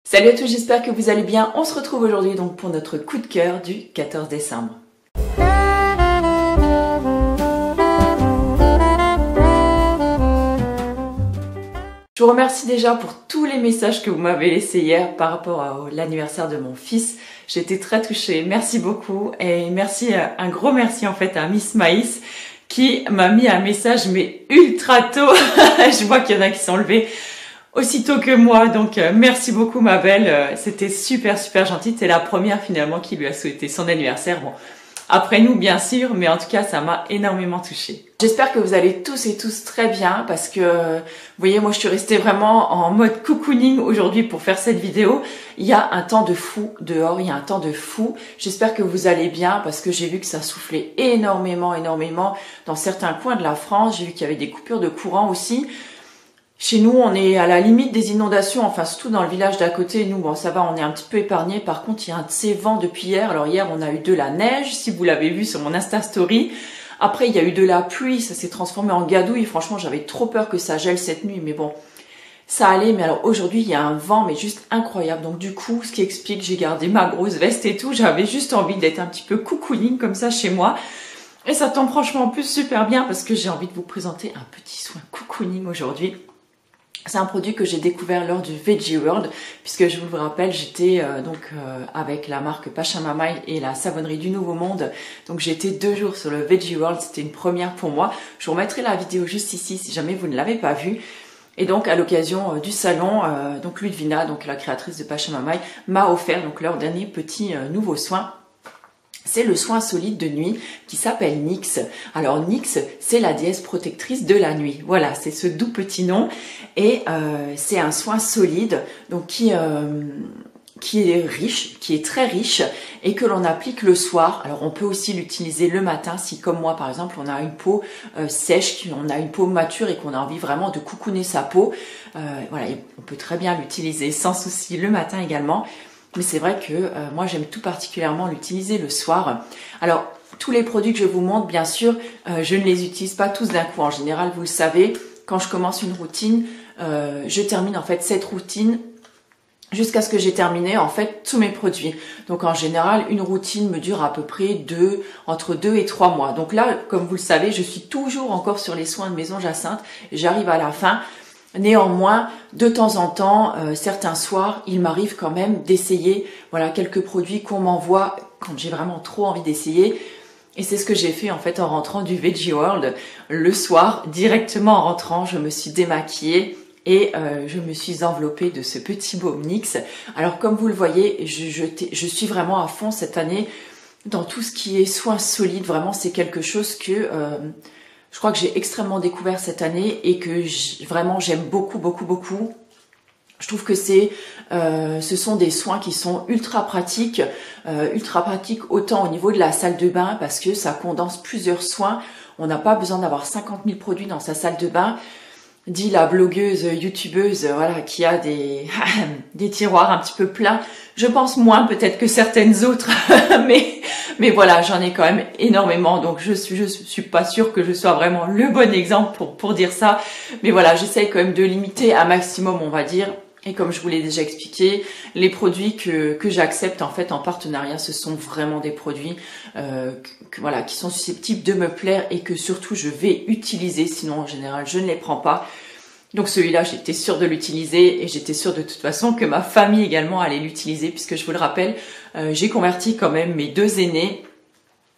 Salut à tous, j'espère que vous allez bien. On se retrouve aujourd'hui donc pour notre coup de cœur du 14 décembre. Je vous remercie déjà pour tous les messages que vous m'avez laissés hier par rapport à l'anniversaire de mon fils. J'étais très touchée, merci beaucoup et merci, un gros merci en fait à Miss Maïs qui m'a mis un message mais ultra tôt. Je vois qu'il y en a qui sont levés aussitôt que moi, donc merci beaucoup ma belle, c'était super gentil, c'est la première finalement qui lui a souhaité son anniversaire, bon, après nous bien sûr, mais en tout cas ça m'a énormément touchée. J'espère que vous allez tous et tous très bien parce que, vous voyez, moi je suis restée vraiment en mode cocooning aujourd'hui pour faire cette vidéo. Il y a un temps de fou dehors, il y a un temps de fou. J'espère que vous allez bien parce que j'ai vu que ça soufflait énormément dans certains coins de la France. J'ai vu qu'il y avait des coupures de courant aussi. Chez nous, on est à la limite des inondations, enfin surtout dans le village d'à côté. Nous, bon, ça va, on est un petit peu épargnés. Par contre, il y a un de ces vents depuis hier. Alors hier, on a eu de la neige, si vous l'avez vu sur mon Insta Story. Après, il y a eu de la pluie, ça s'est transformé en gadouille. Franchement, j'avais trop peur que ça gèle cette nuit, mais bon, ça allait. Mais alors aujourd'hui, il y a un vent, mais juste incroyable. Donc du coup, ce qui explique, j'ai gardé ma grosse veste et tout. J'avais juste envie d'être un petit peu cocooning comme ça chez moi. Et ça tombe franchement en plus super bien parce que j'ai envie de vous présenter un petit soin cocooning aujourd'hui. C'est un produit que j'ai découvert lors du Veggie World, puisque je vous le rappelle, j'étais avec la marque Pachamama et la savonnerie du Nouveau Monde. Donc j'étais 2 jours sur le Veggie World, c'était une première pour moi. Je vous remettrai la vidéo juste ici si jamais vous ne l'avez pas vue. Et donc à l'occasion du salon, donc Ludvina, donc la créatrice de Pachamama, m'a offert donc leur dernier petit nouveau soin. C'est le soin solide de nuit qui s'appelle Nyx. Alors Nyx, c'est la déesse protectrice de la nuit. Voilà, c'est ce doux petit nom. Et c'est un soin solide, donc qui est riche, qui est très riche et que l'on applique le soir. Alors on peut aussi l'utiliser le matin si comme moi par exemple on a une peau sèche, on a une peau mature et qu'on a envie vraiment de coucouner sa peau. Voilà, on peut très bien l'utiliser sans souci le matin également. Mais c'est vrai que moi j'aime tout particulièrement l'utiliser le soir. Alors tous les produits que je vous montre, bien sûr, je ne les utilise pas tous d'un coup. En général, vous le savez, quand je commence une routine, je termine en fait cette routine jusqu'à ce que j'ai terminé en fait tous mes produits. Donc en général, une routine me dure à peu près entre 2 et 3 mois. Donc là, comme vous le savez, je suis toujours encore sur les soins de Maison Jacinthe. J'arrive à la fin. Néanmoins, de temps en temps, certains soirs, il m'arrive quand même d'essayer quelques produits qu'on m'envoie quand j'ai vraiment trop envie d'essayer. Et c'est ce que j'ai fait en fait en rentrant du Veggie World. Le soir, directement en rentrant, je me suis démaquillée et je me suis enveloppée de ce petit baume Nyx. Alors comme vous le voyez, je suis vraiment à fond cette année dans tout ce qui est soins solides. Vraiment, c'est quelque chose que... je crois que j'ai extrêmement découvert cette année et que vraiment j'aime beaucoup. Je trouve que ce sont des soins qui sont ultra pratiques autant au niveau de la salle de bain parce que ça condense plusieurs soins. On n'a pas besoin d'avoir 50 000 produits dans sa salle de bain. Dit la blogueuse, youtubeuse, qui a des tiroirs un petit peu pleins. Je pense moins peut-être que certaines autres, mais voilà, j'en ai quand même énormément. Donc je suis pas sûre que je sois vraiment le bon exemple pour dire ça. Mais voilà, j'essaye quand même de limiter un maximum, on va dire. Et comme je vous l'ai déjà expliqué, les produits que j'accepte en fait en partenariat, ce sont vraiment des produits qui sont susceptibles de me plaire et que surtout je vais utiliser. Sinon en général je ne les prends pas. Donc celui-là j'étais sûre de l'utiliser et j'étais sûre de toute façon que ma famille également allait l'utiliser puisque je vous le rappelle, j'ai converti quand même mes 2 aînés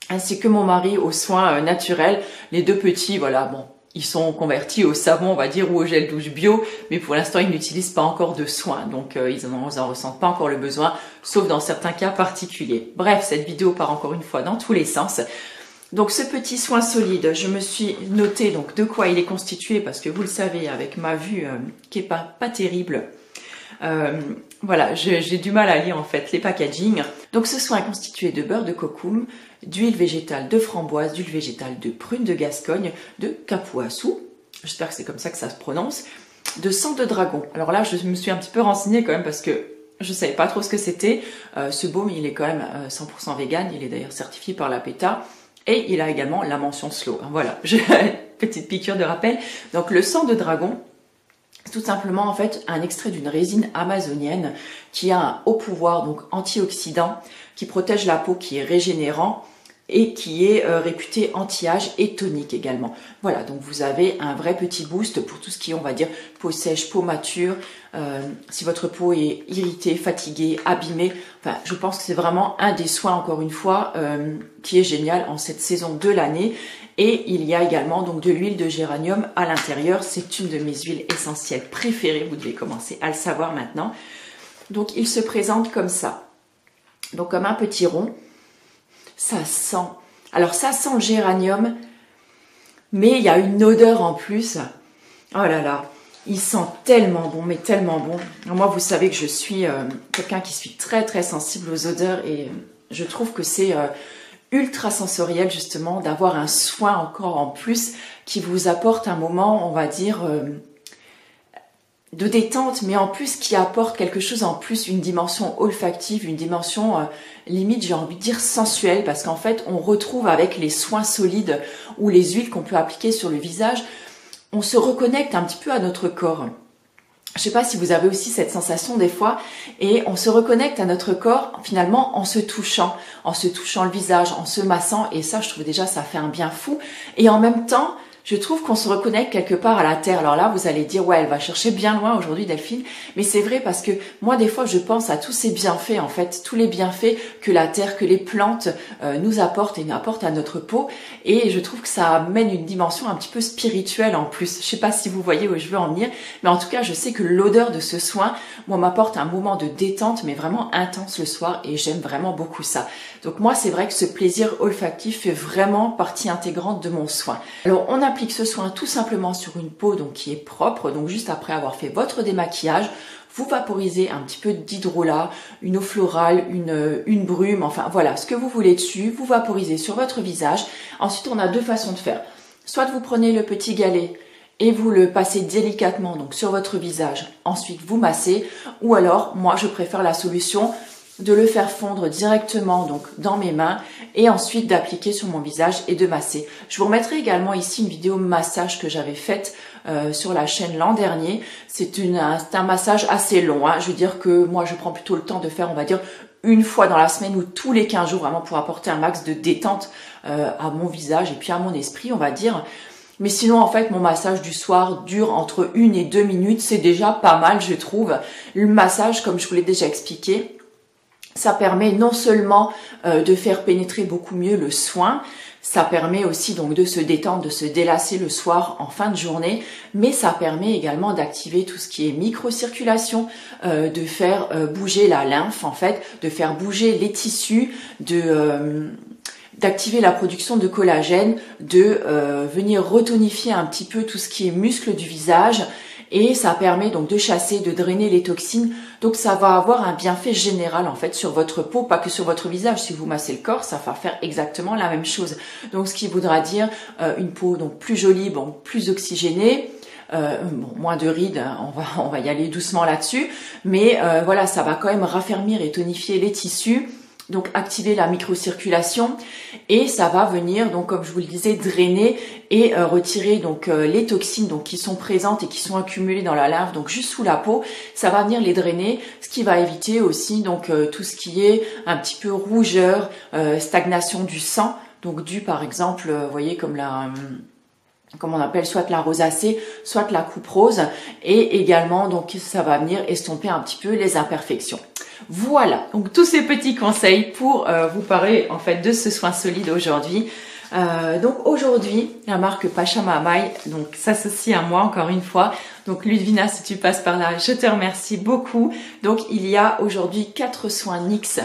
ainsi que mon mari aux soins naturels. Les 2 petits, ils sont convertis au savon, on va dire, ou au gel douche bio, mais pour l'instant, ils n'utilisent pas encore de soins, donc ils en ressentent pas encore le besoin, sauf dans certains cas particuliers. Bref, cette vidéo part encore une fois dans tous les sens. Donc ce petit soin solide, je me suis noté donc de quoi il est constitué, parce que vous le savez, avec ma vue qui est pas terrible, j'ai du mal à lire en fait les packaging. Donc ce soin est constitué de beurre de cocoum, d'huile végétale de framboise, d'huile végétale de prune de Gascogne, de capuassou, j'espère que c'est comme ça que ça se prononce, de sang de dragon. Alors là, je me suis un petit peu renseignée quand même parce que je savais pas trop ce que c'était. Ce baume, il est quand même 100% vegan, il est d'ailleurs certifié par la PETA et il a également la mention slow. Voilà, petite piqûre de rappel. Donc le sang de dragon, tout simplement en fait un extrait d'une résine amazonienne qui a un haut pouvoir donc antioxydant, qui protège la peau, qui est régénérant et qui est réputé anti-âge et tonique également. Voilà, donc vous avez un vrai petit boost pour tout ce qui est, on va dire, peau sèche, peau mature, si votre peau est irritée, fatiguée, abîmée. Enfin, je pense que c'est vraiment un des soins, encore une fois, qui est génial en cette saison de l'année. Et il y a également donc de l'huile de géranium à l'intérieur. C'est une de mes huiles essentielles préférées, vous devez commencer à le savoir maintenant. Donc il se présente comme ça, donc comme un petit rond. Ça sent, alors ça sent le géranium, mais il y a une odeur en plus. Oh là là, il sent tellement bon, mais tellement bon. Moi, vous savez que je suis quelqu'un qui suis très très sensible aux odeurs et je trouve que c'est ultra sensoriel justement d'avoir un soin encore en plus qui vous apporte un moment, on va dire, de détente, mais en plus qui apporte quelque chose en plus, une dimension olfactive, une dimension limite, j'ai envie de dire sensuelle, parce qu'en fait, on retrouve avec les soins solides ou les huiles qu'on peut appliquer sur le visage, on se reconnecte un petit peu à notre corps. Je sais pas si vous avez aussi cette sensation des fois, et on se reconnecte à notre corps finalement en se touchant le visage, en se massant, et ça, je trouve déjà, ça fait un bien fou. Et en même temps, je trouve qu'on se reconnecte quelque part à la terre. Alors là, vous allez dire, ouais, elle va chercher bien loin aujourd'hui, Delphine. Mais c'est vrai parce que moi, des fois, je pense à tous ces bienfaits, en fait, tous les bienfaits que la terre, que les plantes nous apportent et nous apportent à notre peau. Et je trouve que ça amène une dimension un petit peu spirituelle en plus. Je sais pas si vous voyez où je veux en venir, mais en tout cas, je sais que l'odeur de ce soin, moi, m'apporte un moment de détente, mais vraiment intense le soir. Et j'aime vraiment beaucoup ça. Donc moi, c'est vrai que ce plaisir olfactif fait vraiment partie intégrante de mon soin. Alors, on applique ce soin tout simplement sur une peau donc qui est propre, donc juste après avoir fait votre démaquillage, vous vaporisez un petit peu d'hydrolat, une eau florale, une brume, enfin voilà, ce que vous voulez dessus, vous vaporisez sur votre visage. Ensuite, on a deux façons de faire. Soit vous prenez le petit galet et vous le passez délicatement donc sur votre visage, ensuite vous massez, ou alors moi je préfère la solution de le faire fondre directement donc dans mes mains et ensuite d'appliquer sur mon visage et de masser. Je vous remettrai également ici une vidéo massage que j'avais faite sur la chaîne l'an dernier. C'est un massage assez long, hein. Je veux dire que moi je prends plutôt le temps de faire, on va dire, une fois dans la semaine ou tous les 15 jours, vraiment pour apporter un max de détente à mon visage et puis à mon esprit, on va dire. Mais sinon, en fait, mon massage du soir dure entre 1 et 2 minutes. C'est déjà pas mal, je trouve. Le massage, comme je vous l'ai déjà expliqué, ça permet non seulement de faire pénétrer beaucoup mieux le soin, ça permet aussi donc de se détendre, de se délasser le soir en fin de journée, mais ça permet également d'activer tout ce qui est microcirculation, de faire bouger la lymphe en fait, de faire bouger les tissus, d'activer la production de collagène, de venir retonifier un petit peu tout ce qui est muscle du visage. Et ça permet donc de chasser, de drainer les toxines. Donc ça va avoir un bienfait général en fait sur votre peau, pas que sur votre visage. Si vous massez le corps, ça va faire exactement la même chose. Donc ce qui voudra dire une peau donc plus jolie, bon, plus oxygénée. Bon, moins de rides, hein, on va y aller doucement là-dessus. Mais voilà, ça va quand même raffermir et tonifier les tissus. Donc activer la microcirculation et ça va venir donc comme je vous le disais drainer et retirer donc les toxines donc qui sont présentes et qui sont accumulées dans la lymphe donc juste sous la peau, ça va venir les drainer, ce qui va éviter aussi donc tout ce qui est un petit peu rougeur, stagnation du sang donc dû par exemple vous voyez comme on appelle soit la rosacée, soit la coupe rose et également donc ça va venir estomper un petit peu les imperfections. Voilà, donc tous ces petits conseils pour vous parler en fait de ce soin solide aujourd'hui. Donc aujourd'hui, la marque Pachamamay donc s'associe à moi encore une fois. Donc Ludvina, si tu passes par là, je te remercie beaucoup. Donc il y a aujourd'hui 4 soins NYX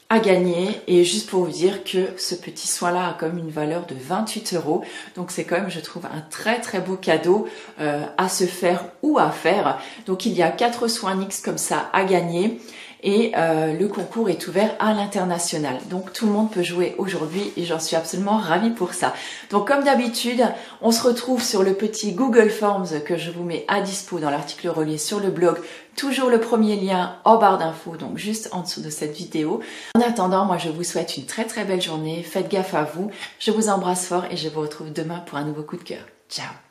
à gagner et juste pour vous dire que ce petit soin là a quand même une valeur de 28 €, donc c'est quand même je trouve un très très beau cadeau à se faire ou à faire. Donc il y a 4 soins NYX comme ça à gagner et le concours est ouvert à l'international, donc tout le monde peut jouer aujourd'hui et j'en suis absolument ravie pour ça. Donc comme d'habitude, on se retrouve sur le petit Google Forms que je vous mets à dispo dans l'article relié sur le blog, toujours le premier lien en barre d'infos, donc juste en dessous de cette vidéo. En attendant, moi je vous souhaite une très très belle journée, faites gaffe à vous, je vous embrasse fort et je vous retrouve demain pour un nouveau coup de cœur. Ciao.